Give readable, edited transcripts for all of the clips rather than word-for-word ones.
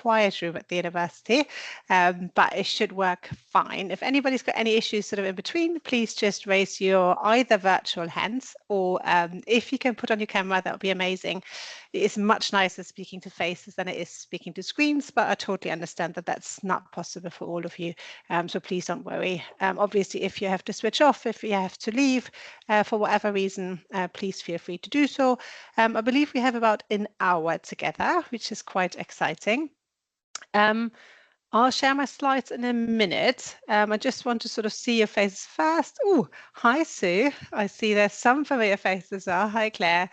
quiet room at the university, but it should work fine. If anybody's got any issues sort of in between, please just raise your either virtual hands, or if you can put on your camera, that would be amazing. It's much nicer speaking to faces than it is speaking to screens, but I totally understand that that's not possible for all of you. So please don't worry. Obviously, if you have to switch off, if you have to leave for whatever reason, please feel free to do so. I believe we have about an hour together, which is quite exciting. I'll share my slides in a minute. I just want to sort of see your faces first. Oh, hi, Sue. I see there's some familiar faces as well. Hi, Claire,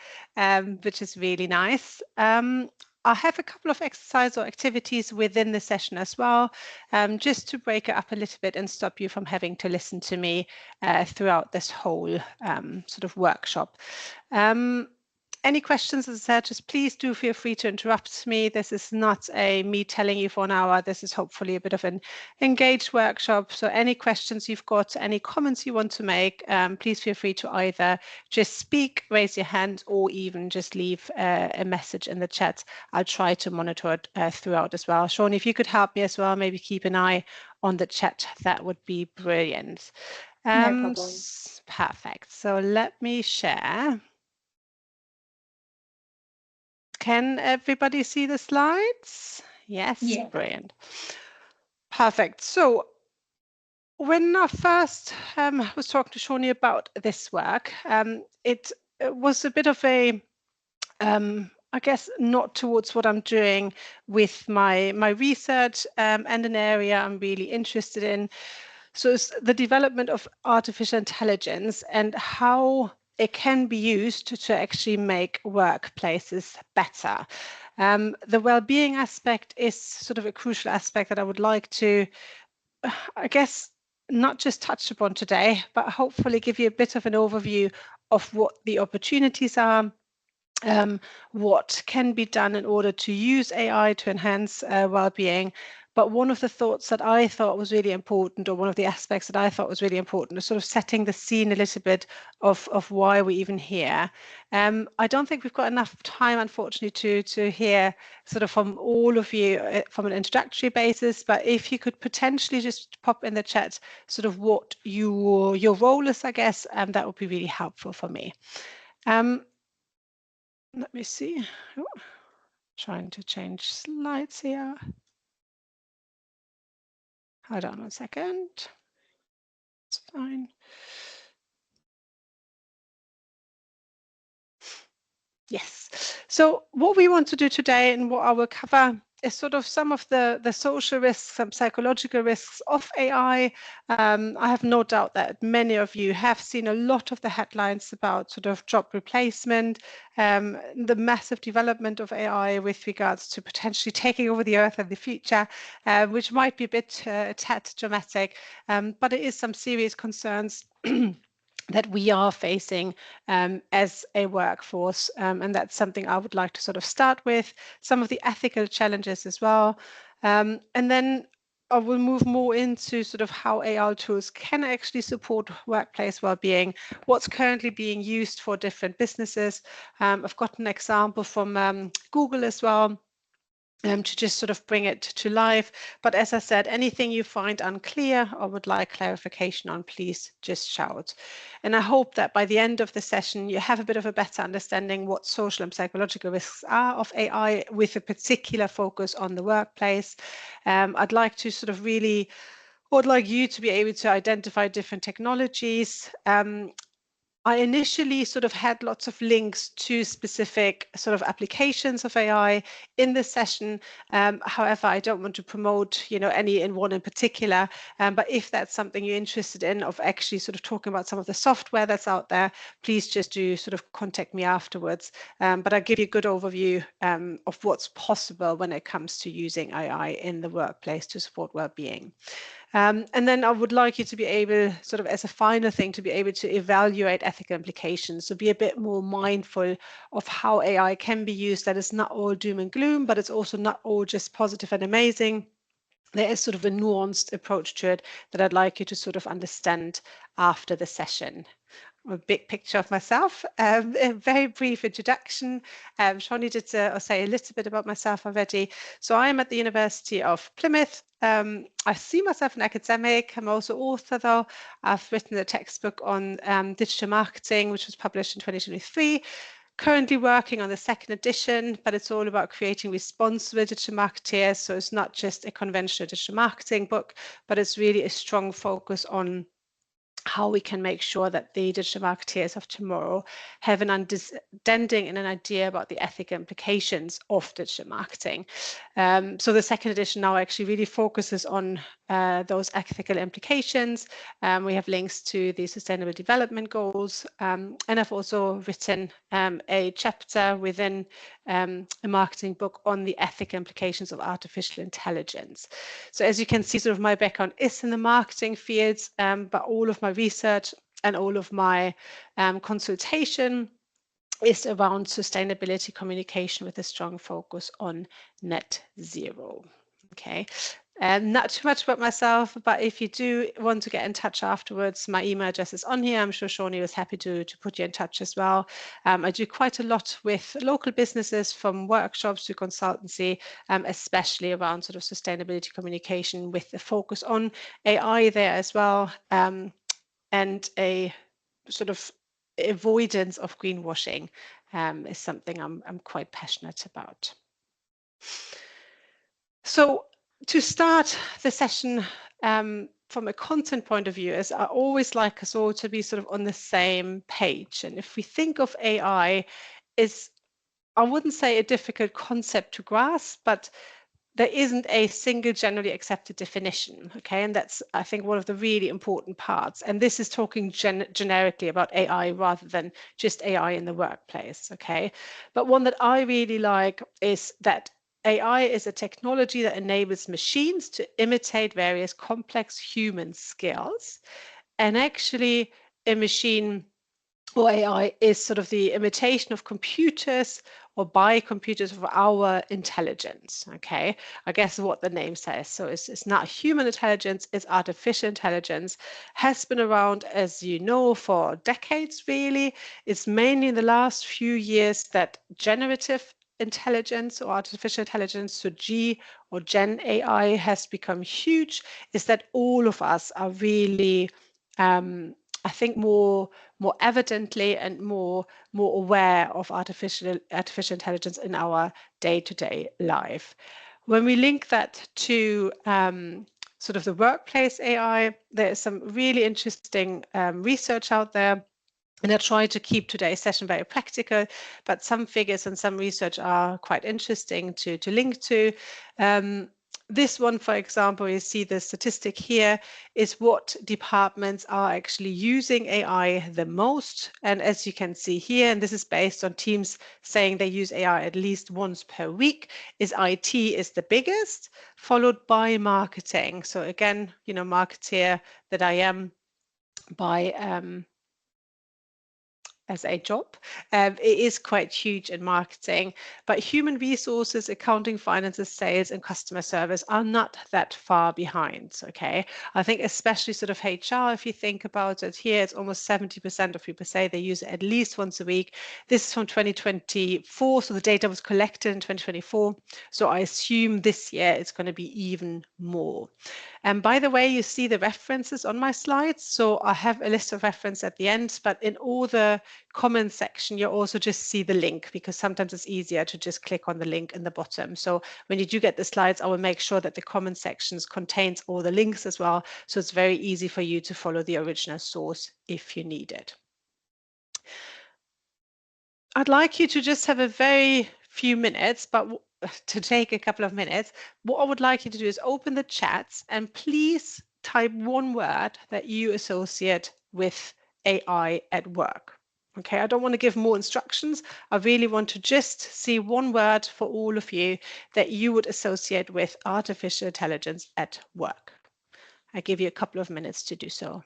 which is really nice. I have a couple of exercise or activities within the session as well, just to break it up a little bit and stop you from having to listen to me throughout this whole sort of workshop. Any questions, as I said, just please do feel free to interrupt me. This is not me telling you for an hour. This is hopefully a bit of an engaged workshop. So any questions you've got, any comments you want to make, please feel free to either just speak, raise your hand, or even just leave a message in the chat. I'll try to monitor it throughout as well. Sean, if you could help me as well, maybe keep an eye on the chat, that would be brilliant. No problem. Perfect. So let me share. Can everybody see the slides? Yes, yeah. Brilliant. Perfect. So when I first was talking to Shawnee about this work, it was a bit of a, I guess, not towards what I'm doing with my research and an area I'm really interested in. So it's the development of artificial intelligence and how it can be used to actually make workplaces better. The well-being aspect is sort of a crucial aspect that I would like to, I guess, not just touch upon today, but hopefully give you a bit of an overview of what the opportunities are, what can be done in order to use AI to enhance well-being. But one of the thoughts that I thought was really important, or one of the aspects that I thought was really important, is sort of setting the scene a little bit of why we're even here. I don't think we've got enough time, unfortunately, to hear sort of from all of you from an introductory basis. But if you could potentially just pop in the chat sort of what your role is, I guess, that would be really helpful for me. Let me see. Oh, trying to change slides here. Hold on one second. It's fine. Yes. So what we want to do today and what I will cover is sort of some of the social risks, some psychological risks of AI. I have no doubt that many of you have seen a lot of the headlines about sort of job replacement, the massive development of AI with regards to potentially taking over the earth in the future, which might be a bit a tad dramatic, but it is some serious concerns that we are facing as a workforce. And that's something I would like to sort of start with, some of the ethical challenges as well. And then I will move more into sort of how AI tools can actually support workplace well-being, what's currently being used for different businesses. I've got an example from Google as well, to just sort of bring it to life. But as I said, anything you find unclear or would like clarification on, please just shout. And I hope that by the end of the session, you have a bit of a better understanding what social and psychological risks are of AI, with a particular focus on the workplace. I'd like to sort of really, would like you to be able to identify different technologies. I initially sort of had lots of links to specific sort of applications of AI in this session. However, I don't want to promote, any in one in particular. But if that's something you're interested in, of actually sort of talking about some of the software that's out there, please just do sort of contact me afterwards. But I'll give you a good overview of what's possible when it comes to using AI in the workplace to support well-being. And then I would like you to be able, sort of as a final thing, to be able to evaluate ethical implications. So be a bit more mindful of how AI can be used. That is not all doom and gloom, but it's also not all just positive and amazing. There is sort of a nuanced approach to it that I'd like you to sort of understand after the session. a big picture of myself. A very brief introduction. Shawnee did say a little bit about myself already. So I am at the University of Plymouth. I see myself an academic. I'm also author, though. I've written a textbook on digital marketing, which was published in 2023. Currently working on the second edition, but it's all about creating responsible digital marketeers. So it's not just a conventional digital marketing book, but it's really a strong focus on how we can make sure that the digital marketeers of tomorrow have an understanding and an idea about the ethical implications of digital marketing. So the second edition now actually really focuses on those ethical implications. We have links to the Sustainable Development Goals, and I've also written a chapter within a marketing book on the ethical implications of artificial intelligence. So as you can see, sort of my background is in the marketing fields, but all of my research and all of my consultation is around sustainability communication with a strong focus on net zero. Okay. Not too much about myself, but if you do want to get in touch afterwards, my email address is on here. I'm sure Shawnee was happy to put you in touch as well. I do quite a lot with local businesses, from workshops to consultancy, especially around sort of sustainability communication with the focus on AI there as well, and a sort of avoidance of greenwashing is something I'm quite passionate about. So to start the session from a content point of view, is I always like us all to be sort of on the same page. And if we think of AI as, I wouldn't say a difficult concept to grasp, but there isn't a single generally accepted definition, okay? And that's, I think, one of the really important parts. And this is talking generically about AI rather than just AI in the workplace, okay? But one that I really like is that AI is a technology that enables machines to imitate various complex human skills. And actually, a machine or AI is sort of the imitation of computers or by computers of our intelligence. Okay, I guess what the name says. So it's not human intelligence, it's artificial intelligence. Has been around, as you know, for decades really. It's mainly in the last few years that generative intelligence or artificial intelligence, so G or Gen AI, has become huge. Is that all of us are really I think more evidently and more aware of artificial intelligence in our day-to-day life. When we link that to sort of the workplace AI, there is some really interesting research out there. And I try to keep today's session very practical, but some figures and some research are quite interesting to link to. This one, for example, you see the statistic here, is what departments are actually using AI the most. And as you can see here, and this is based on teams saying they use AI at least once per week, is IT is the biggest, followed by marketing. So again, you know, marketeer that I am by as a job. It is quite huge in marketing, but human resources, accounting, finances, sales, and customer service are not that far behind. Okay, I think especially sort of HR, if you think about it, here it's almost 70% of people say they use it at least once a week. This is from 2024, so the data was collected in 2024. So I assume this year it's going to be even more. And by the way, you see the references on my slides. So I have a list of references at the end, but in all the comments section, you also just see the link, because sometimes it's easier to just click on the link in the bottom. So when you do get the slides, I will make sure that the comment sections contains all the links as well. So it's very easy for you to follow the original source if you need it. I'd like you to just have a very few minutes, but to take a couple of minutes, what I would like you to do is open the chats and please type one word that you associate with AI at work. Okay, I don't want to give more instructions. I really want to just see one word for all of you that you would associate with artificial intelligence at work. I give you a couple of minutes to do so.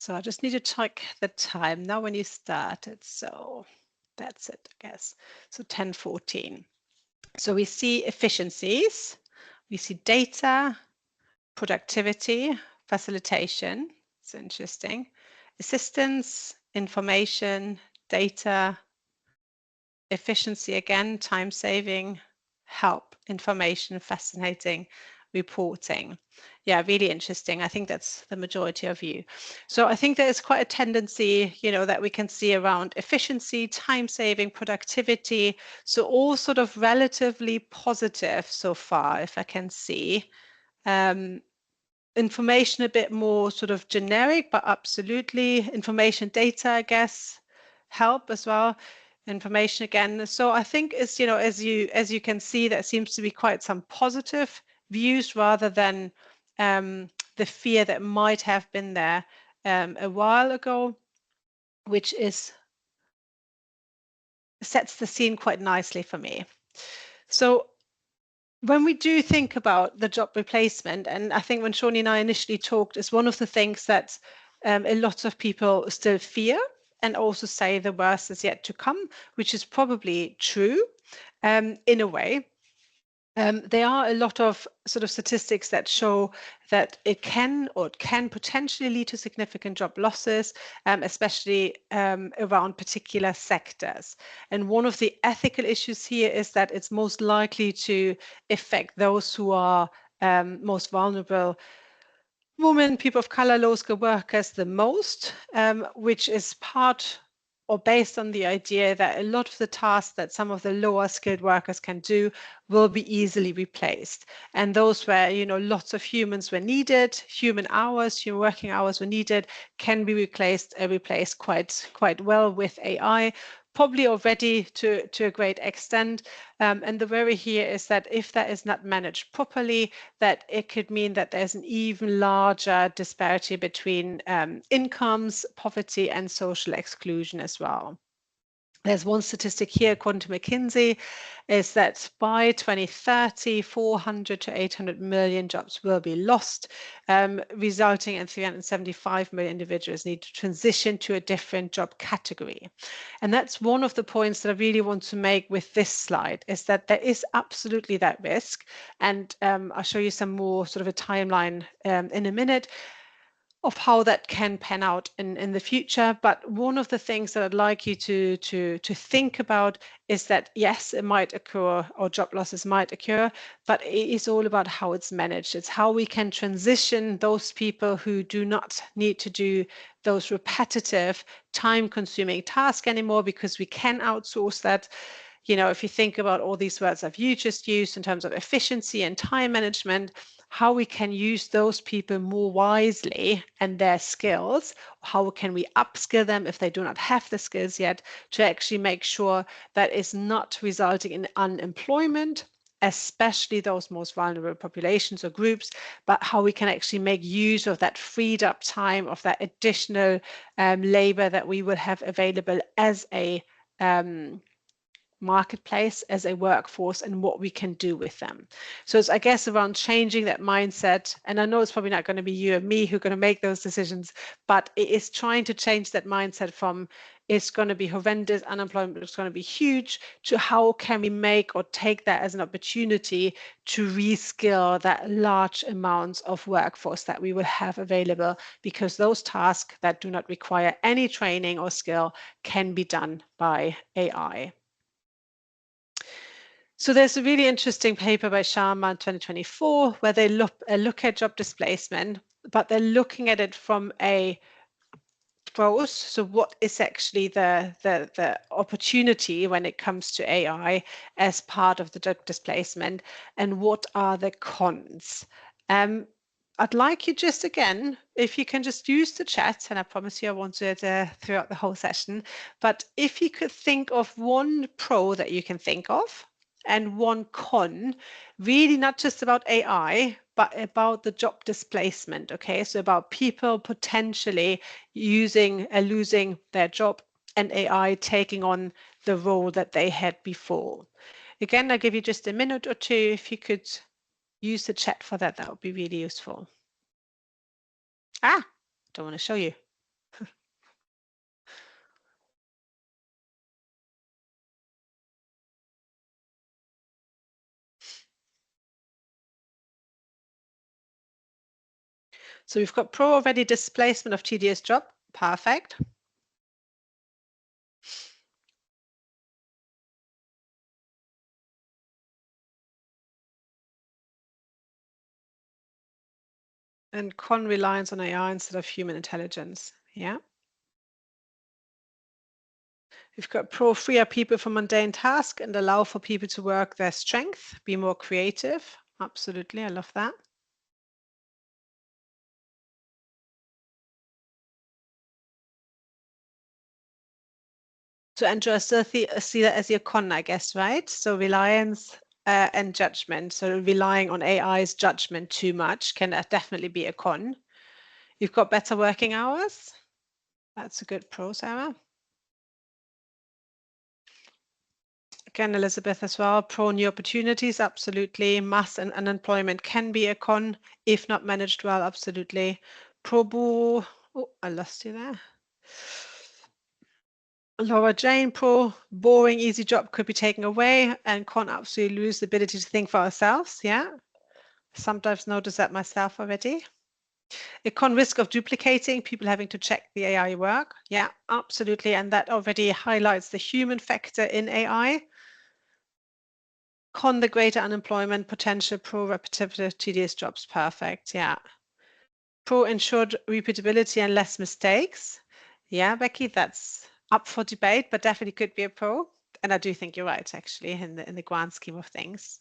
So I just need to check the time now when you started. So that's it, I guess. So 10:14. So we see efficiencies, we see data, productivity, facilitation. It's interesting. Assistance, information, data, efficiency again, time saving, help, information, fascinating, reporting. Yeah, really interesting. I think that's the majority of you. So I think there's quite a tendency, that we can see around efficiency, time saving, productivity. So all sort of relatively positive so far, if I can see. Information a bit more sort of generic, but absolutely information, data, I guess, help as well. Information again. So I think is, as you can see, there seems to be quite some positive views rather than the fear that might have been there a while ago, which sets the scene quite nicely for me. So when we do think about the job replacement, and I think when Shawnee and I initially talked, is one of the things that a lot of people still fear and also say the worst is yet to come, which is probably true in a way. There are a lot of sort of statistics that show that it can potentially lead to significant job losses, especially around particular sectors. And one of the ethical issues here is that it's most likely to affect those who are most vulnerable, women, people of color, low-skilled workers the most, which is part or based on the idea that a lot of the tasks that some of the lower skilled workers can do will be easily replaced. And those where, lots of humans were needed, human working hours were needed, can be replaced quite well with AI, probably already to a great extent. And the worry here is that if that is not managed properly, that it could mean that there's an even larger disparity between incomes, poverty, and social exclusion as well. There's one statistic here, according to McKinsey, is that by 2030, 400 to 800 million jobs will be lost, resulting in 375 million individuals need to transition to a different job category. And that's one of the points that I really want to make with this slide, is that there is absolutely that risk. And I'll show you some more sort of a timeline in a minute of how that can pan out in the future. But one of the things that I'd like you to think about is that, yes, it might occur, or job losses might occur, but it is all about how it's managed. It's how we can transition those people who do not need to do those repetitive, time-consuming tasks anymore, because we can outsource that. If you think about all these words that you just used in terms of efficiency and time management, how we can use those people more wisely and their skills, how can we upskill them if they do not have the skills yet, to actually make sure that is not resulting in unemployment, especially those most vulnerable populations or groups, but how we can actually make use of that freed up time, of that additional labor that we will have available as a marketplace, as a workforce, and what we can do with them. So it's, I guess, around changing that mindset. And I know it's probably not going to be you and me who are going to make those decisions, but it is trying to change that mindset from it's going to be horrendous, unemployment is going to be huge, to how can we make or take that as an opportunity to reskill that large amounts of workforce that we will have available, because those tasks that do not require any training or skill can be done by AI. So there's a really interesting paper by Sharma in 2024 where they look at job displacement, but they're looking at it from a pros. So what is actually the opportunity when it comes to AI as part of the job displacement, and what are the cons? I'd like you just, again, if you can just use the chat, and I promise you I won't do it throughout the whole session, but if you could think of one pro that you can think of and one con, really not just about AI, but about the job displacement, okay? So about people potentially losing their job, and AI taking on the role that they had before. Again, I'll give you just a minute or two. If you could use the chat for that, that would be really useful. Don't want to show you. So we've got pro already, displacement of tedious job. Perfect. And con, reliance on AI instead of human intelligence. Yeah. We've got pro, free up people from mundane tasks and allow for people to work their strength, be more creative. Absolutely, I love that. So Andrew, I still see that as your con, I guess, right? So reliance and judgment. So relying on AI's judgment too much can definitely be a con. You've got better working hours. That's a good pro, Sarah. Again, Elizabeth as well, pro new opportunities, absolutely. Mass and unemployment can be a con if not managed well, absolutely. Pro boo, oh, I lost you there. Laura Jane, pro, boring, easy job could be taken away and con, absolutely lose the ability to think for ourselves. Yeah, sometimes notice that myself already. A con, risk of duplicating, people having to check the AI work. Yeah, absolutely. And that already highlights the human factor in AI. Con, the greater unemployment potential, pro, repetitive, tedious jobs. Perfect. Yeah. Pro, ensured repeatability and less mistakes. Yeah, Becky, that's up for debate, but definitely could be a pro. And I do think you're right, actually, in the grand scheme of things.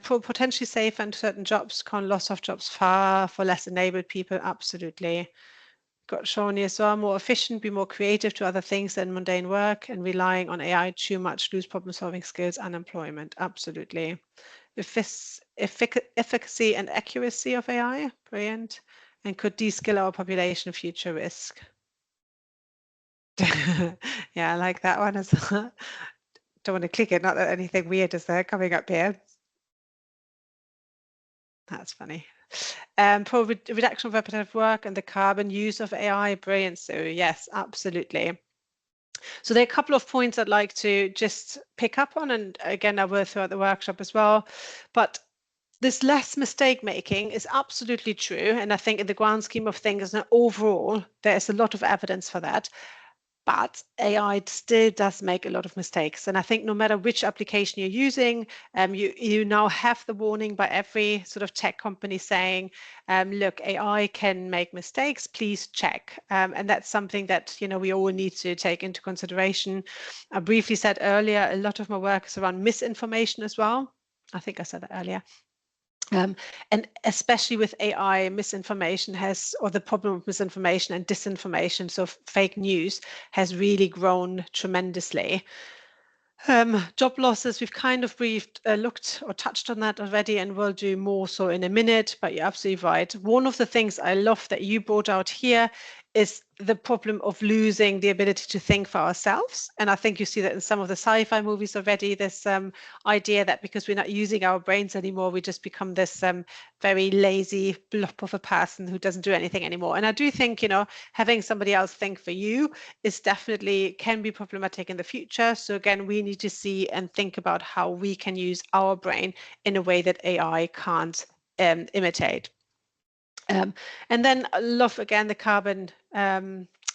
Pro, potentially safe and certain jobs. Con, loss of jobs far for less enabled people. Absolutely. Got Shawnee as well, more efficient, be more creative to other things than mundane work, and relying on AI too much, lose problem solving skills, unemployment. Absolutely. Efficacy and accuracy of AI, brilliant. And could de-skill our population, future risk. Yeah, I like that one as well. Don't want to click it, not that anything weird is there coming up here. That's funny. Pro reduction of repetitive work and the carbon use of AI, brilliant. So yes, absolutely. So there are a couple of points I'd like to just pick up on, and again, I will throughout the workshop as well. But this less mistake making is absolutely true. And I think in the grand scheme of things, overall, there's a lot of evidence for that. But AI still does make a lot of mistakes. And I think no matter which application you're using, you now have the warning by every sort of tech company saying, look, AI can make mistakes, please check. And that's something that, we all need to take into consideration. I briefly said earlier, a lot of my work is around misinformation as well. I think I said that earlier. And especially with AI, misinformation or the problem of misinformation and disinformation, so fake news, has really grown tremendously. Job losses, we've kind of looked or touched on that already, and we'll do more so in a minute, but you're absolutely right. One of the things I love that you brought out here is the problem of losing the ability to think for ourselves. And I think you see that in some of the sci-fi movies already, this idea that because we're not using our brains anymore, we just become this very lazy blob of a person who doesn't do anything anymore. And I do think, having somebody else think for you is definitely can be problematic in the future. So again, we need to see and think about how we can use our brain in a way that AI can't imitate. And then I love, again, the carbon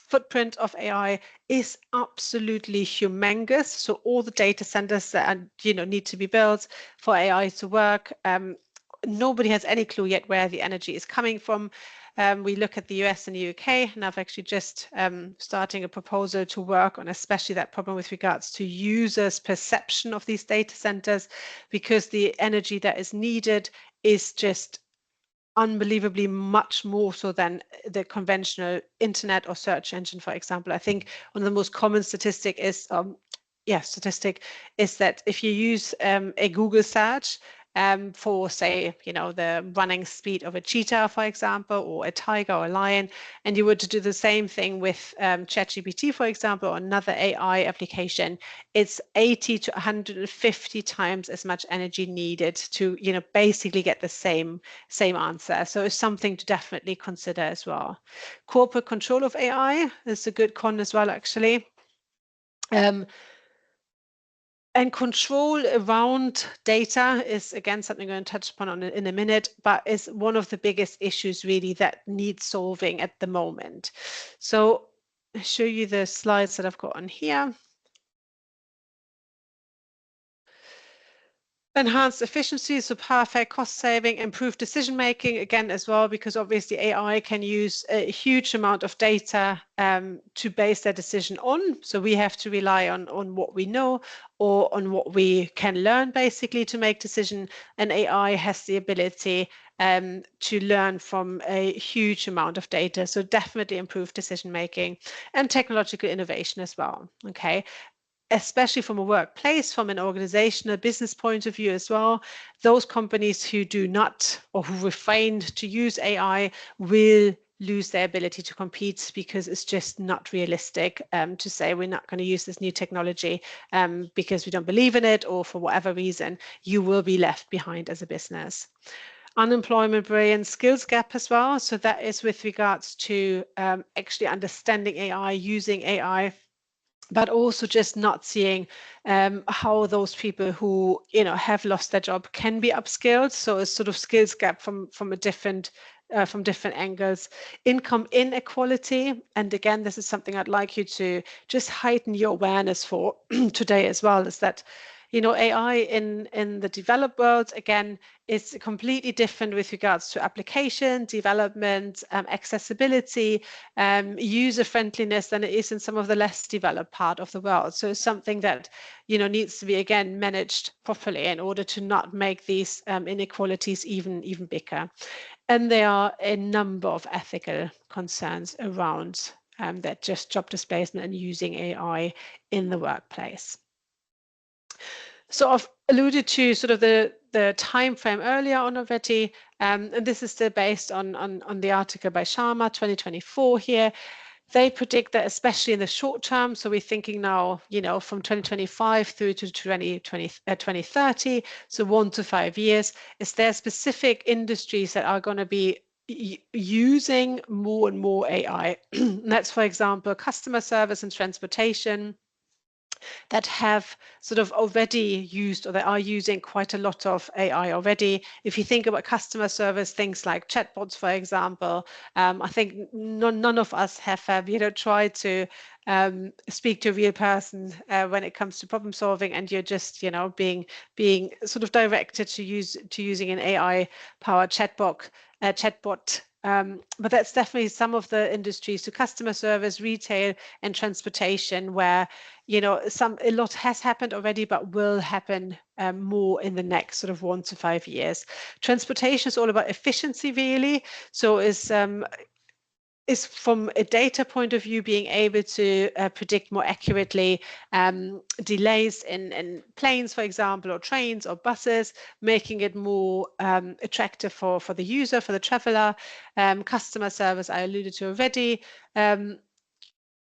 footprint of AI is absolutely humongous. So all the data centers that need to be built for AI to work, nobody has any clue yet where the energy is coming from. We look at the US and the UK, and I've actually just starting a proposal to work on especially that problem with regards to users' perception of these data centers, because the energy that is needed is just unbelievably much more so than the conventional internet or search engine, for example. I think one of the most common statistic is that if you use a Google search for, say, the running speed of a cheetah, for example, or a tiger or a lion, and you were to do the same thing with ChatGPT, for example, or another AI application, it's 80 to 150 times as much energy needed to, basically get the same answer. So it's something to definitely consider as well. Corporate control of AI is a good con as well, actually. And control around data is, again, something I'm going to touch upon in a minute, but is one of the biggest issues really that needs solving at the moment. So I'll show you the slides that I've got on here. Enhanced efficiency, so perfect cost saving, improved decision making, again as well, because obviously AI can use a huge amount of data to base their decision on. So we have to rely on what we know or on what we can learn basically to make decision. And AI has the ability to learn from a huge amount of data. So definitely improved decision making and technological innovation as well. Okay. Especially from a workplace, from an organizational business point of view as well, those companies who do not or who refrain to use AI will lose their ability to compete because it's just not realistic to say we're not going to use this new technology because we don't believe in it or for whatever reason. You will be left behind as a business. Unemployment rate and skills gap as well. So that is with regards to actually understanding AI, using AI, but also just not seeing how those people who have lost their job can be upskilled. So a sort of skills gap from different angles. Income inequality, and again, this is something I'd like you to just heighten your awareness for today as well, is that AI in the developed world, again, is completely different with regards to application, development, accessibility, user-friendliness than it is in some of the less developed part of the world. So it's something that needs to be, again, managed properly in order to not make these inequalities even bigger. And there are a number of ethical concerns around that, just job displacement and using AI in the workplace. So I've alluded to sort of the time frame earlier on already, and this is still based on the article by Sharma, 2024 here. They predict that especially in the short term, so we're thinking now, from 2025 through to 2030, so 1 to 5 years, is there specific industries that are going to be using more and more AI. And that's, for example, customer service and transportation, that have sort of already used, or they are using quite a lot of AI already. If you think about customer service, things like chatbots, for example, I think none of us have tried to speak to a real person when it comes to problem solving, and you're just being sort of directed to using an AI powered chatbot. But that's definitely some of the industries, so customer service, retail, and transportation, where a lot has happened already, but will happen more in the next sort of 1 to 5 years. Transportation is all about efficiency, really. So is from a data point of view, being able to predict more accurately delays in planes, for example, or trains or buses, making it more attractive for the user, for the traveler. Customer service, I alluded to already.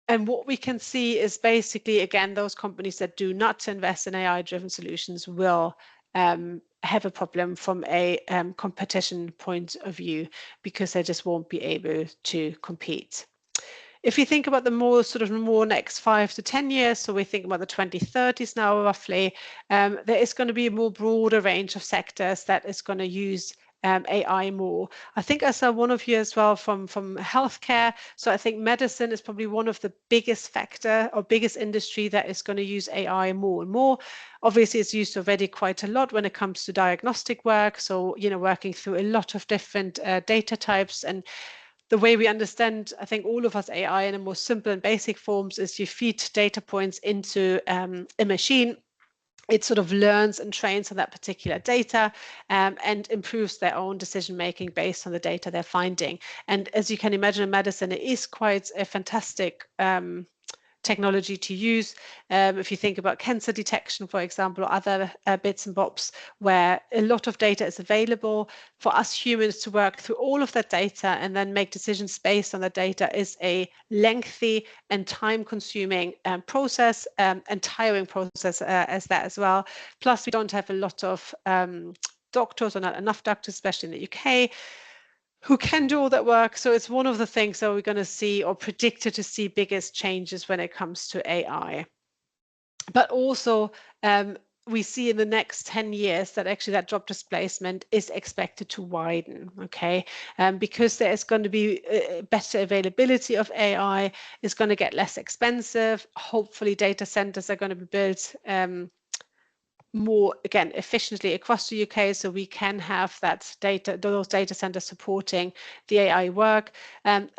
And what we can see is basically, again, those companies that do not invest in AI-driven solutions will have a problem from a competition point of view, because they just won't be able to compete. If you think about the more next 5 to 10 years, so we think about the 2030s now roughly, there is going to be a more broader range of sectors that is going to use AI more. I think I saw one of you as well from healthcare. So I think medicine is probably one of the biggest factor or biggest industry that is going to use AI more and more. Obviously, it's used already quite a lot when it comes to diagnostic work. So, working through a lot of different data types. And the way we understand, I think all of us, AI in a more simple and basic forms is you feed data points into a machine. It sort of learns and trains on that particular data and improves their own decision making based on the data they're finding. And as you can imagine, in medicine, it is quite a fantastic technology to use. If you think about cancer detection, for example, or other bits and bobs, where a lot of data is available for us humans to work through all of that data and then make decisions based on the data is a lengthy and time-consuming process and tiring process as that as well. Plus, we don't have a lot of doctors, or not enough doctors, especially in the UK, who can do all that work. So it's one of the things that we're going to see, or predicted to see, biggest changes when it comes to AI. but also we see in the next 10 years that actually that job displacement is expected to widen, okay? Because there is going to be better availability of AI, it's going to get less expensive. Hopefully data centers are going to be built more, again, efficiently across the UK, so we can have those data centers supporting the AI work.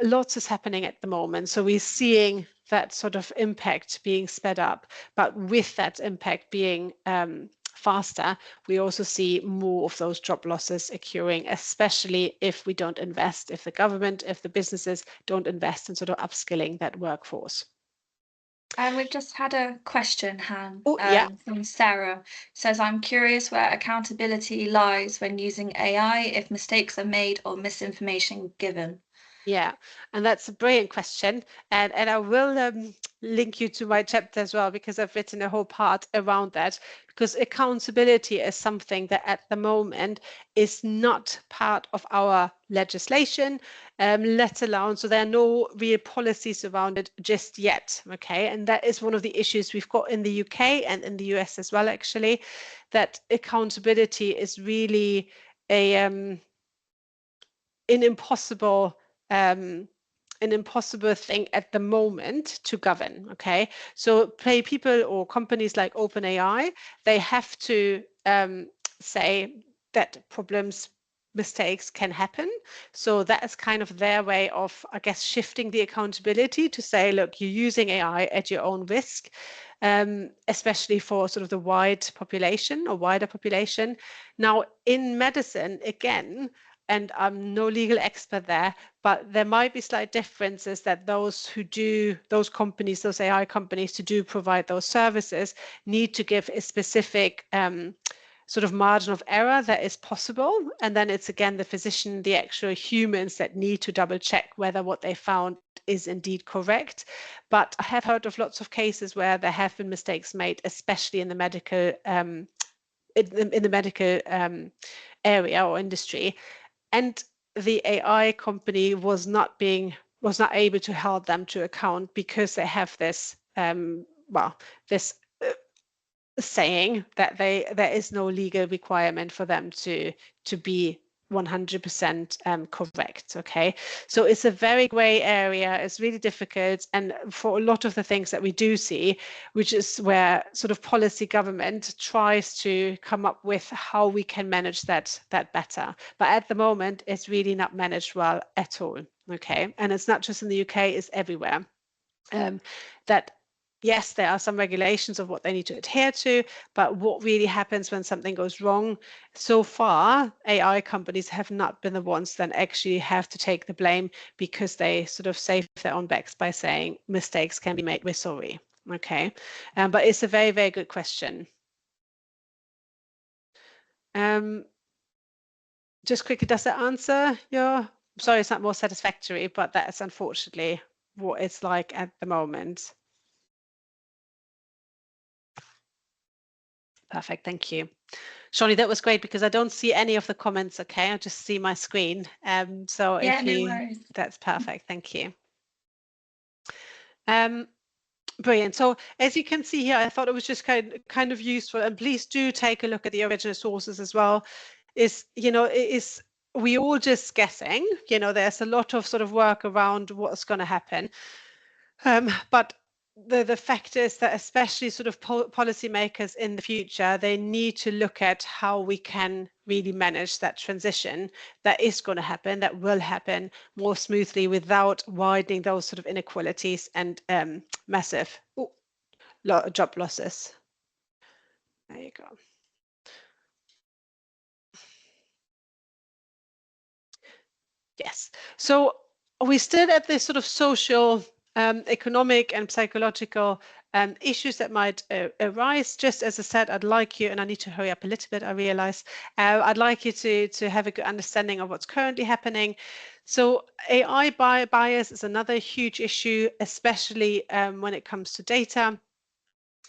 Lots is happening at the moment, so we're seeing that sort of impact being sped up, but with that impact being faster, we also see more of those job losses occurring, especially if we don't invest, if the government, if the businesses don't invest in sort of upskilling that workforce. And we've just had a question, Han, Oh, yeah. from Sarah. Says, I'm curious where accountability lies when using AI if mistakes are made or misinformation given. Yeah, and that's a brilliant question. And I will link you to my chapter as well, because I've written a whole part around that, because accountability is something that at the moment is not part of our legislation, let alone, so there are no real policies around it just yet, okay? And that is one of the issues we've got in the UK and in the US as well, actually, that accountability is really an impossible thing at the moment to govern, okay? So people or companies like OpenAI, they have to say that mistakes can happen. So that is kind of their way of, I guess, shifting the accountability to say, look, you're using AI at your own risk, especially for sort of the wider population. Now, in medicine, again, and I'm no legal expert there, but there might be slight differences that those companies, those AI companies to do provide those services need to give a specific sort of margin of error that is possible. And then it's again the physician, the actual humans that need to double check whether what they found is indeed correct. But I have heard of lots of cases where there have been mistakes made, especially in the medical area or industry, and the AI company was not able to hold them to account because they have this this saying that there is no legal requirement for them to be 100% correct, okay? So it's a very gray area, it's really difficult, and for a lot of the things that we do see, which is where sort of policy government tries to come up with how we can manage that better. But at the moment, it's really not managed well at all, okay? And it's not just in the UK, it's everywhere. That yes, there are some regulations of what they need to adhere to, but what really happens when something goes wrong? So far, AI companies have not been the ones that actually have to take the blame, because they sort of save their own backs by saying mistakes can be made, we're sorry. Okay, but it's a very, very good question. Just quickly, does that answer your, sorry, it's not more satisfactory, but that's unfortunately what it's like at the moment. Perfect, thank you. Shawnee, that was great, because I don't see any of the comments, okay? I just see my screen. So Yeah, if no you, worries. that's perfect, thank you. Brilliant. So as you can see here, I thought it was just kind of useful, and please do take a look at the original sources as well. We all just guessing, there's a lot of sort of work around what's going to happen. But the fact is that especially sort of policymakers in the future, they need to look at how we can really manage that transition that is going to happen, that will happen more smoothly without widening those sort of inequalities and massive job losses. There you go. Yes. So we still at this sort of social, economic and psychological issues that might arise. Just as I said, I'd like you, and I need to hurry up a little bit, I realize, I'd like you to have a good understanding of what's currently happening. So AI bias is another huge issue, especially when it comes to data,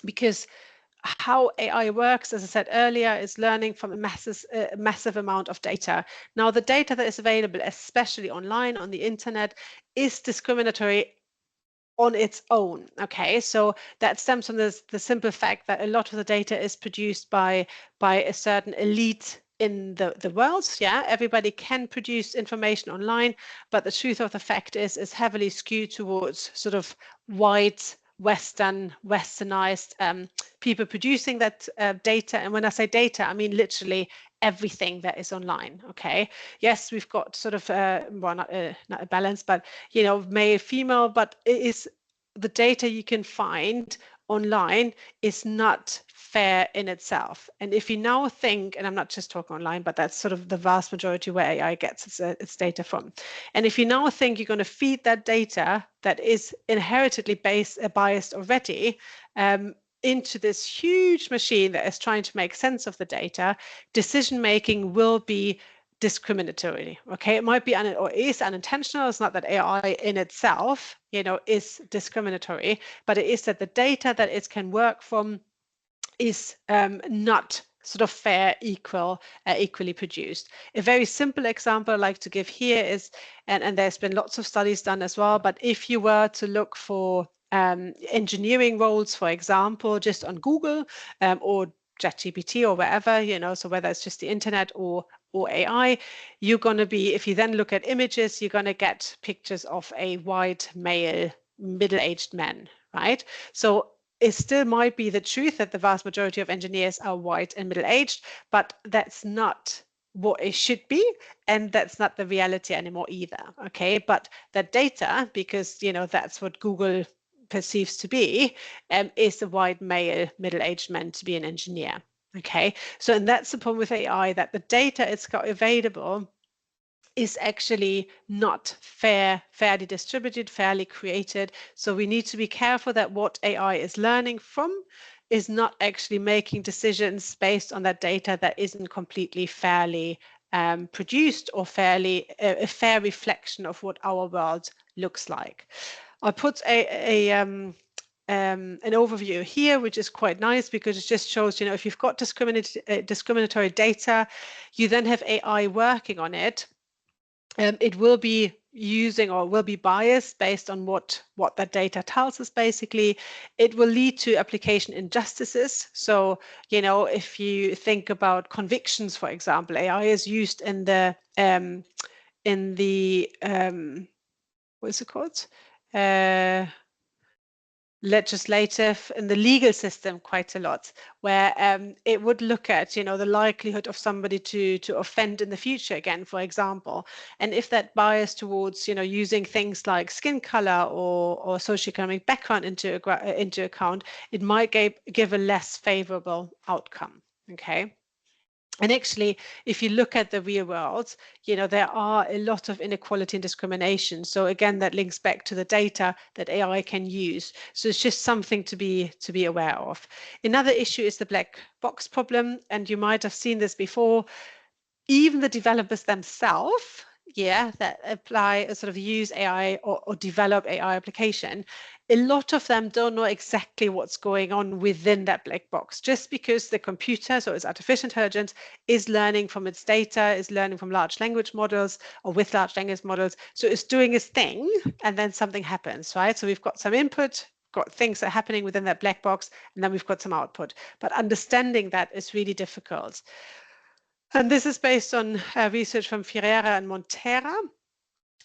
because how AI works, as I said earlier, is learning from a massive amount of data. Now, the data that is available, especially online on the internet, is discriminatory on its own. Okay, so that stems from the simple fact that a lot of the data is produced by a certain elite in the world. Yeah, everybody can produce information online, but the truth of the fact is heavily skewed towards sort of white, westernized people producing that data. And when I say data, I mean literally everything that is online. Okay, yes, we've got sort of well, not a balance, but you know, male, female, but it is the data you can find online is not fair in itself. And if you now think, and I'm not just talking online, but that's sort of the vast majority where AI gets its data from. And if you now think you're going to feed that data that is inherently biased already into this huge machine that is trying to make sense of the data, decision making will be discriminatory. Okay, it might be or is unintentional. It's not that AI in itself, you know, is discriminatory, but it is that the data that it can work from is not sort of fair, equally produced. A very simple example I like to give here is, and there's been lots of studies done as well, but if you were to look for engineering roles, for example, just on Google or ChatGPT or wherever, you know, so whether it's just the internet or AI, you're going to be, if you then look at images, you're going to get pictures of a white male middle-aged man, right? So it still might be the truth that the vast majority of engineers are white and middle-aged, but that's not what it should be, and that's not the reality anymore either. Okay, but that data, because you know that's what Google perceives to be, is the white male middle-aged man to be an engineer. Okay, so and that's the problem with AI, that the data it's got available is actually not fairly distributed, fairly created. So we need to be careful that what AI is learning from is not actually making decisions based on that data that isn't completely fairly produced or a fair reflection of what our world looks like. I put an overview here, which is quite nice because it just shows, you know, if you've got discriminatory data, you then have AI working on it. It will be using or will be biased based on what that data tells us. Basically, it will lead to application injustices. So, you know, if you think about convictions, for example, AI is used in the what is it called? Legislative in the legal system quite a lot, where it would look at, you know, the likelihood of somebody to offend in the future again, for example. And if that bias towards, you know, using things like skin color or socioeconomic background into account, it might give a less favorable outcome. Okay. And actually, if you look at the real world, you know, there are a lot of inequality and discrimination. So again, that links back to the data that AI can use. So it's just something to be aware of. Another issue is the black box problem. And you might have seen this before. Even the developers themselves, that apply sort of use AI or develop AI application, a lot of them don't know exactly what's going on within that black box, just because the computer, so it's artificial intelligence, is learning from its data, is learning from large language models or with large language models. So it's doing its thing and then something happens, right? So we've got some input, got things that are happening within that black box, and then we've got some output. But understanding that is really difficult. And this is based on research from Ferreira and Montera,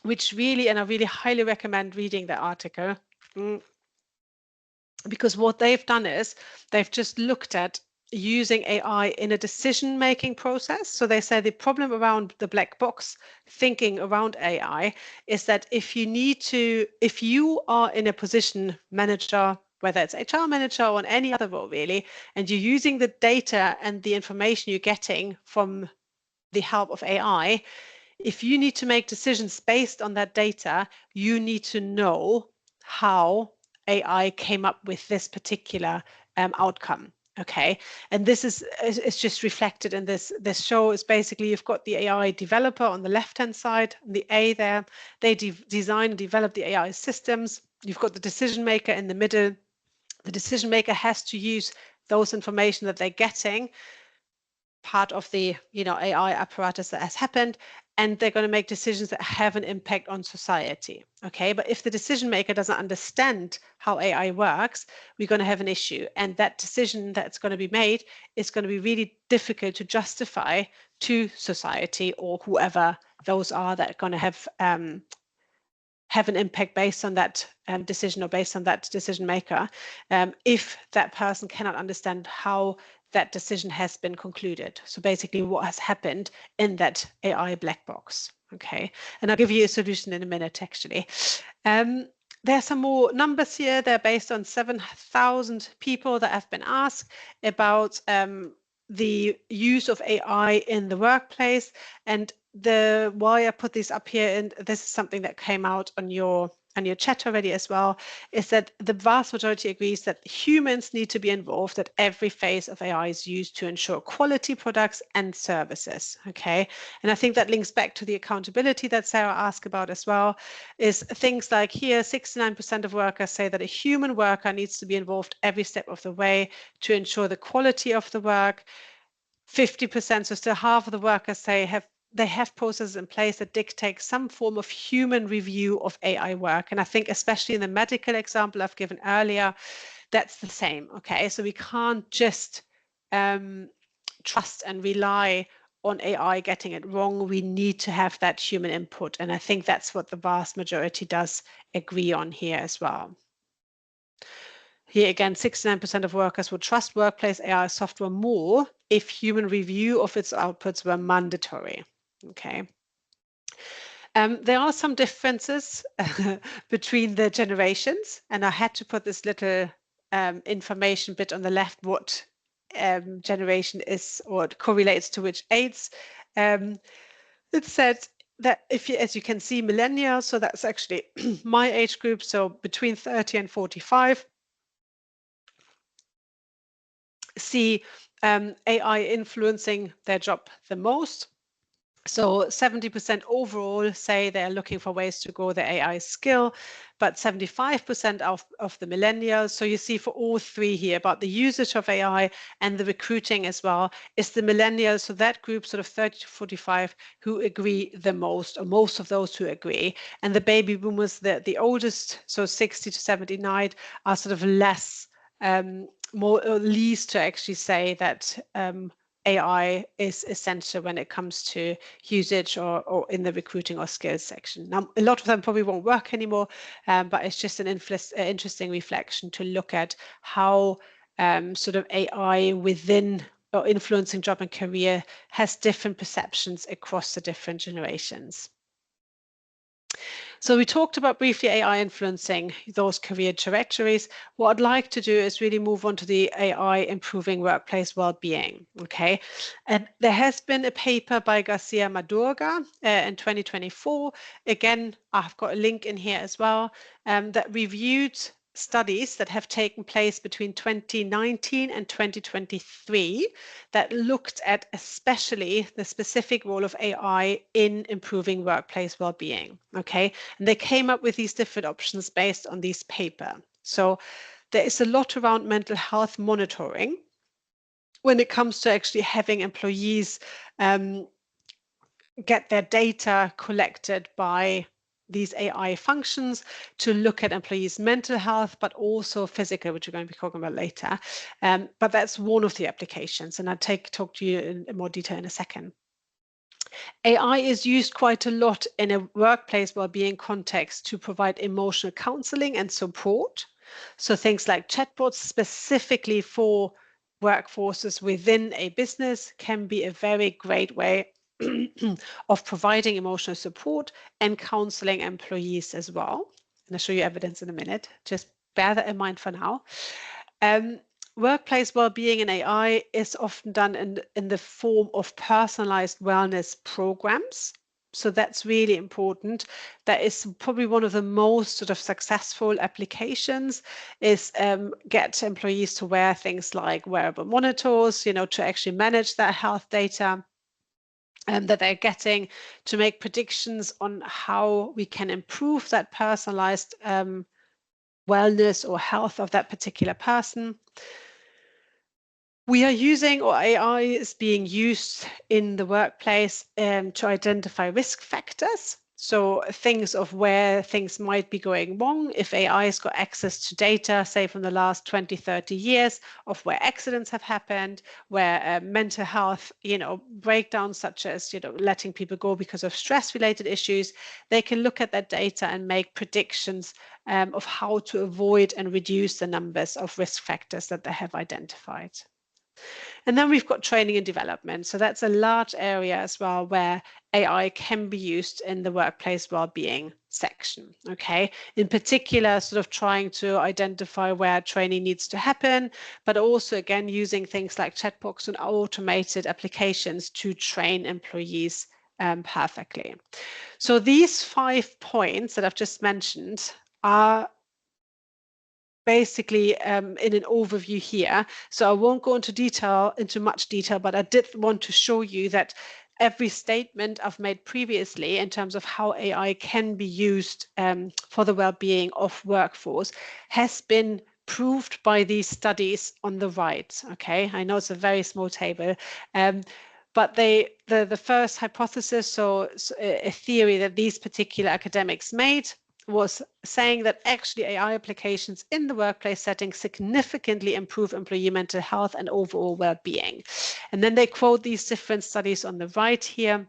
which really, and I really highly recommend reading the article, because what they've done is they've just looked at using AI in a decision-making process. So they say the problem around the black box thinking around AI is that if you are in a position, manager, whether it's HR manager or any other role really, and you're using the data and the information you're getting from the help of AI, if you need to make decisions based on that data, you need to know how AI came up with this particular outcome. Okay, and this is just reflected in this show. Is basically you've got the AI developer on the left-hand side, the A there. They design and develop the AI systems. You've got the decision maker in the middle. The decision maker has to use those information that they're getting, part of the AI apparatus that has happened, and they're going to make decisions that have an impact on society. Okay, but if the decision maker doesn't understand how AI works, we're going to have an issue, and that decision that's going to be made is going to be really difficult to justify to society or whoever those are that are going to have an impact based on that decision or based on that decision maker, if that person cannot understand how that decision has been concluded. So basically what has happened in that AI black box. Okay, and I'll give you a solution in a minute actually. There are some more numbers here. They're based on 7,000 people that have been asked about the use of AI in the workplace. And why I put this up here, and this is something that came out on your chat already as well, is that the vast majority agrees that humans need to be involved at every phase of AI is used to ensure quality products and services. Okay, and I think that links back to the accountability that Sarah asked about as well, is things like here 69% of workers say that a human worker needs to be involved every step of the way to ensure the quality of the work. 50%, so still half of the workers say they have processes in place that dictate some form of human review of AI work. And I think especially in the medical example I've given earlier, that's the same. Okay, so we can't just trust and rely on AI getting it wrong. We need to have that human input. And I think that's what the vast majority does agree on here as well. Here again, 69% of workers would trust workplace AI software more if human review of its outputs were mandatory. Okay. There are some differences between the generations, and I had to put this little information bit on the left, what generation is or correlates to which age. It said that if you, as you can see, millennials, so that's actually my age group, so between 30 and 45, see AI influencing their job the most. So 70% overall say they're looking for ways to grow their AI skill, but 75% of the millennials, so you see for all three here about the usage of AI and the recruiting as well, is the millennials, so that group sort of 30 to 45 who agree the most, or most of those who agree. And the baby boomers, the oldest, so 60 to 79, are sort of less, more or least to actually say that AI is essential when it comes to usage or in the recruiting or skills section. Now, a lot of them probably won't work anymore, but it's just an interesting reflection to look at how sort of AI within or influencing job and career has different perceptions across the different generations. So we talked about briefly AI influencing those career trajectories. What I'd like to do is really move on to the AI improving workplace well-being. Okay, and there has been a paper by Garcia Madurga in 2024. Again, I've got a link in here as well, that reviewed studies that have taken place between 2019 and 2023 that looked at especially the specific role of AI in improving workplace well-being. Okay, and they came up with these different options based on this paper. So there is a lot around mental health monitoring when it comes to actually having employees get their data collected by these AI functions to look at employees' mental health, but also physical, which we're going to be talking about later. But that's one of the applications, and I'll talk to you in more detail in a second. AI is used quite a lot in a workplace well-being context to provide emotional counseling and support. So things like chatbots specifically for workforces within a business can be a very great way of providing emotional support and counseling employees as well. And I'll show you evidence in a minute. Just bear that in mind for now. Workplace well-being in AI is often done in the form of personalized wellness programs. So that's really important. That is probably one of the most sort of successful applications is get employees to wear things like wearable monitors, you know, to actually manage their health data that they're getting, to make predictions on how we can improve that personalized wellness or health of that particular person. We are using, or AI is being used in the workplace to identify risk factors. So things of where things might be going wrong. If AI has got access to data, say from the last 20, 30 years of where accidents have happened, where mental health, breakdowns such as, letting people go because of stress-related issues, they can look at that data and make predictions of how to avoid and reduce the numbers of risk factors that they have identified. And then we've got training and development. So that's a large area as well where AI can be used in the workplace well-being section. Okay, in particular, sort of trying to identify where training needs to happen, but also again using things like chatbots and automated applications to train employees perfectly. So these 5 points that I've just mentioned are basically in an overview here. So I won't go into much detail, but I did want to show you that every statement I've made previously in terms of how AI can be used for the well-being of workforce has been proved by these studies on the right. Okay, I know it's a very small table. But the first hypothesis, so a theory that these particular academics made, was saying that actually AI applications in the workplace setting significantly improve employee mental health and overall well-being. And then they quote these different studies on the right here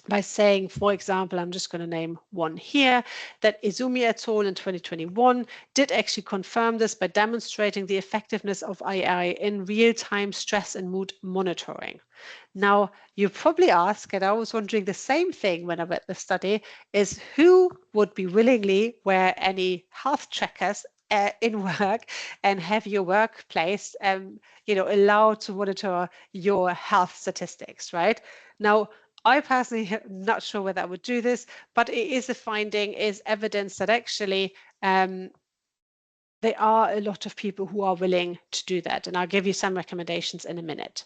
by saying, for example, I'm just going to name one here, that Izumi et al. In 2021 did actually confirm this by demonstrating the effectiveness of AI in real-time stress and mood monitoring. Now, you probably ask, and I was wondering the same thing when I read the study, is who would be willingly wear any health trackers in work and have your workplace, allowed to monitor your health statistics, right? Now, I personally am not sure whether I would do this, but it is a finding, is evidence that actually there are a lot of people who are willing to do that. And I'll give you some recommendations in a minute.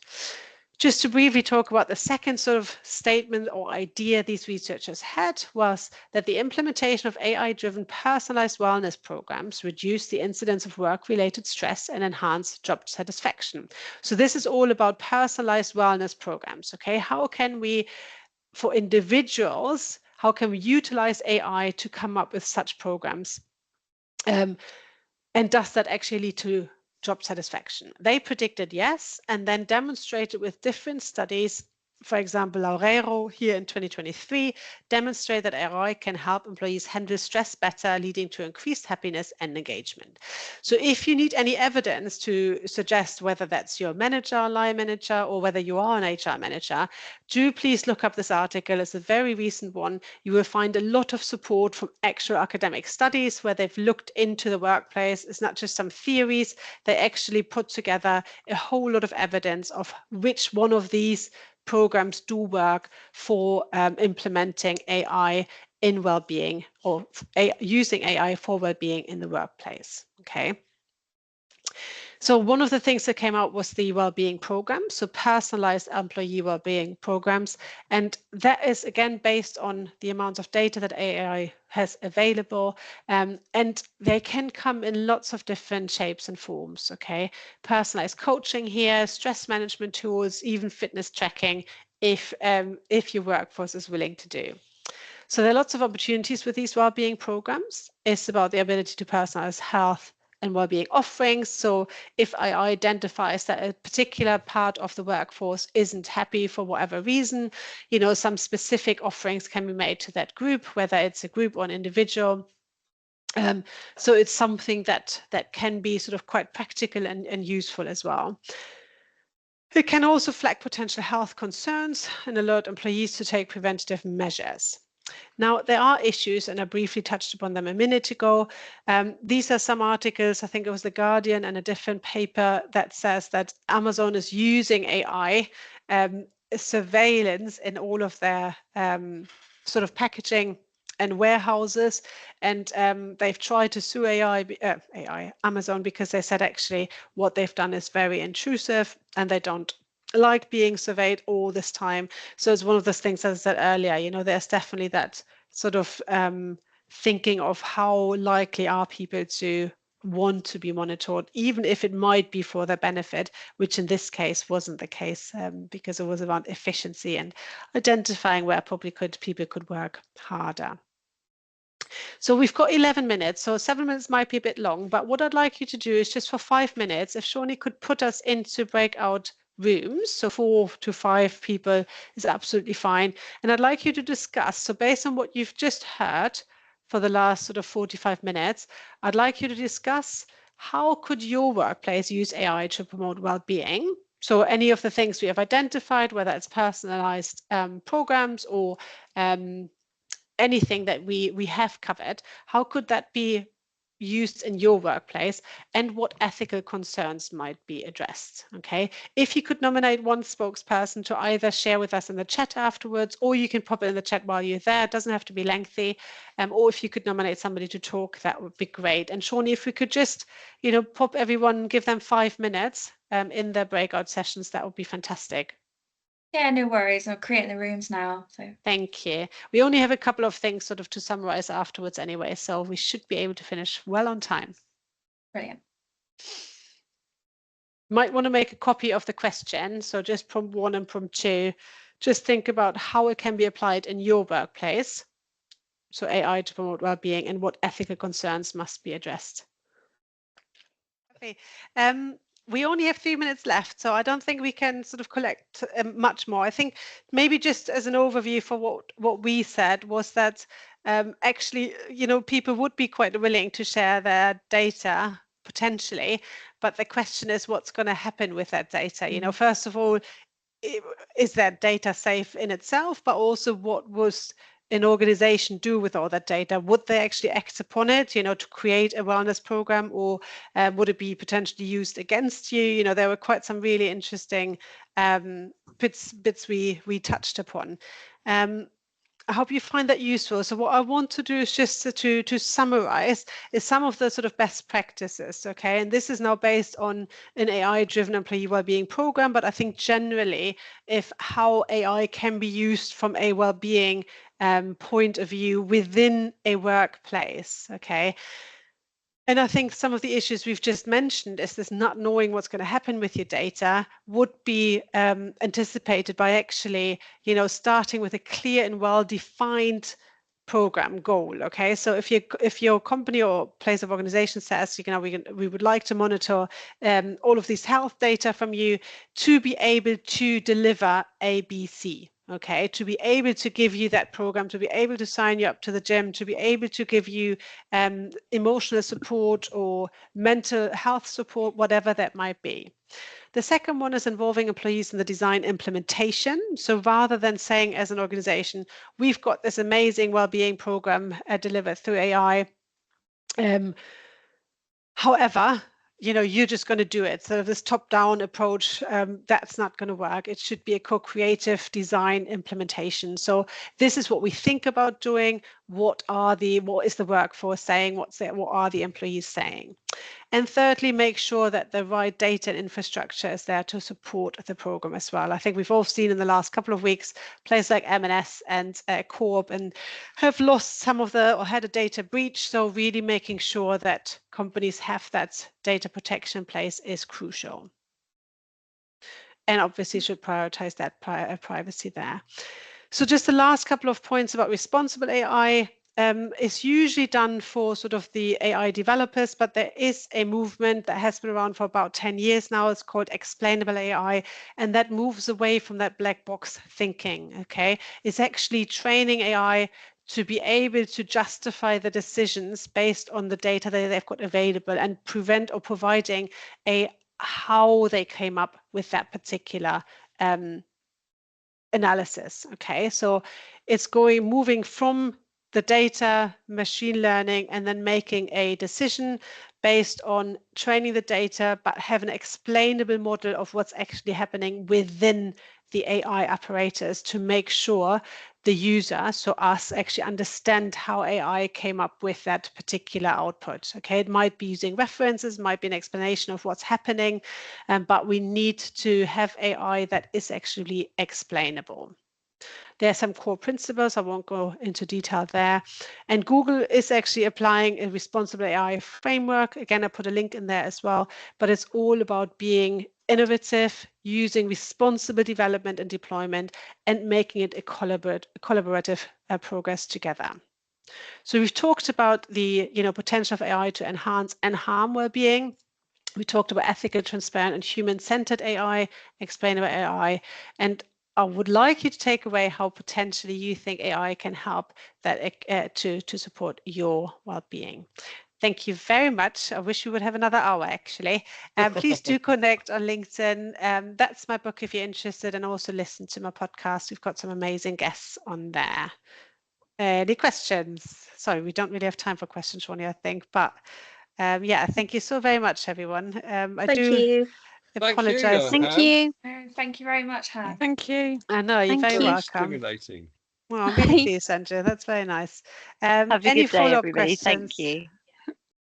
Just to briefly talk about the second sort of statement or idea these researchers had was that the implementation of AI-driven personalized wellness programs reduce the incidence of work-related stress and enhance job satisfaction. So this is all about personalized wellness programs. Okay, how can we, for individuals, how can we utilize AI to come up with such programs? And does that actually lead to job satisfaction? They predicted yes, and then demonstrated with different studies. For example, Laureiro here in 2023 demonstrated that AI can help employees handle stress better, leading to increased happiness and engagement. So if you need any evidence to suggest whether that's your manager, line manager, or whether you are an HR manager, do please look up this article. It's a very recent one. You will find a lot of support from actual academic studies where they've looked into the workplace. It's not just some theories. They actually put together a whole lot of evidence of which one of these programs do work for implementing AI in well-being, or using AI for well-being in the workplace. Okay. So one of the things that came out was the well-being program, so personalized employee well-being programs. And that is, again, based on the amount of data that AI has available. And they can come in lots of different shapes and forms, okay? Personalized coaching here, stress management tools, even fitness tracking, if your workforce is willing to do. So there are lots of opportunities with these well-being programs. It's about the ability to personalize health and well-being offerings. So if I identifies that a particular part of the workforce isn't happy for whatever reason, some specific offerings can be made to that group, whether it's a group or an individual. So it's something that can be sort of quite practical and useful as well. It can also flag potential health concerns and alert employees to take preventative measures. Now, there are issues, and I briefly touched upon them a minute ago. These are some articles, I think it was The Guardian and a different paper that says that Amazon is using AI surveillance in all of their sort of packaging and warehouses, and they've tried to sue Amazon, because they said actually what they've done is very intrusive and they don't like being surveyed all this time. So it's one of those things, as I said earlier, there's definitely that sort of thinking of how likely are people to want to be monitored, even if it might be for their benefit, which in this case wasn't the case, because it was around efficiency and identifying where probably people could work harder. So we've got 11 minutes, so 7 minutes might be a bit long, but what I'd like you to do is just for 5 minutes, if Shawnee could put us into breakout rooms, so 4 to 5 people is absolutely fine. And I'd like you to discuss, so based on what you've just heard for the last sort of 45 minutes, I'd like you to discuss how could your workplace use AI to promote well-being? So any of the things we have identified, whether it's personalized programs or anything that we have covered, how could that be used in your workplace, and what ethical concerns might be addressed? Okay, if you could nominate one spokesperson to either share with us in the chat afterwards, or you can pop it in the chat while you're there, it doesn't have to be lengthy, or if you could nominate somebody to talk, that would be great. And Shawnee, if we could just, you know, pop everyone, give them 5 minutes in their breakout sessions, that would be fantastic. Yeah, no worries. I'm creating the rooms now. So thank you. We only have a couple of things sort of to summarize afterwards anyway, so we should be able to finish well on time. Brilliant. Might want to make a copy of the question. So just prompt 1 and prompt 2, just think about how it can be applied in your workplace. So AI to promote well-being, and what ethical concerns must be addressed. Okay. We only have 3 minutes left, so I don't think we can sort of collect much more. I think maybe just as an overview for what we said was that actually, you know, people would be quite willing to share their data potentially, but the question is what's going to happen with that data. You know, first of all, is that data safe in itself, but also what was an organization do with all that data? Would they actually act upon it, you know, to create a wellness program, or would it be potentially used against you? You know, there were quite some really interesting bits we touched upon. I hope you find that useful. So what I want to do is just to summarize is some of the sort of best practices, okay? And this is now based on an AI-driven employee well-being program, but I think generally if how AI can be used from a well-being point of view within a workplace, okay? And I think some of the issues we've just mentioned is this not knowing what's going to happen with your data would be anticipated by actually, you know, starting with a clear and well-defined program goal. Okay, so if your company or place of organization says, you know, we would like to monitor all of these health data from you to be able to deliver ABC. Okay, to be able to give you that program, to be able to sign you up to the gym, to be able to give you emotional support or mental health support, whatever that might be. The second one is involving employees in the design implementation. So rather than saying as an organization, we've got this amazing well-being program delivered through AI, however, you know, you're just going to do it. So this top-down approach, that's not going to work. It should be a co-creative design implementation. So this is what we think about doing. What is the workforce saying? What are the employees saying? And thirdly, make sure that the right data and infrastructure is there to support the program as well. I think we've all seen in the last couple of weeks places like M&S and Co-op and have lost some of or had a data breach. So really making sure that companies have that data protection in place is crucial. And obviously should prioritize that privacy there. So just the last couple of points about responsible AI. Is usually done for sort of the AI developers, but there is a movement that has been around for about 10 years now. It's called explainable AI, and that moves away from that black box thinking, okay? It's actually training AI to be able to justify the decisions based on the data that they've got available and providing how they came up with that particular analysis, okay? So it's moving from the data, machine learning, and then making a decision based on training the data, but have an explainable model of what's actually happening within the AI apparatus to make sure the user, so us, actually understand how AI came up with that particular output. Okay, it might be using references, might be an explanation of what's happening, but we need to have AI that is actually explainable. There are some core principles. I won't go into detail there. And Google is actually applying a responsible AI framework. Again, I put a link in there as well, but it's all about being innovative, using responsible development and deployment, and making it a collaborative progress together. So we've talked about the potential of AI to enhance and harm well-being. We talked about ethical, transparent, and human-centered AI, explainable AI, and I would like you to take away how potentially you think AI can help that to support your well-being. Thank you very much. I wish we would have another hour, actually. Please do connect on LinkedIn. That's my book if you're interested, and also listen to my podcast. We've got some amazing guests on there. Any questions? Sorry, we don't really have time for questions, Ronnie, I think, but yeah, thank you so very much, everyone. I Thank you. apologize. Thank you. Thank you very much, Hanne. Thank you. I know, you're Thank very you. welcome. Stimulating. Well, I'm really pleased, Sandra. That's very nice. Have a Any good day, follow-up everybody. questions? Thank you.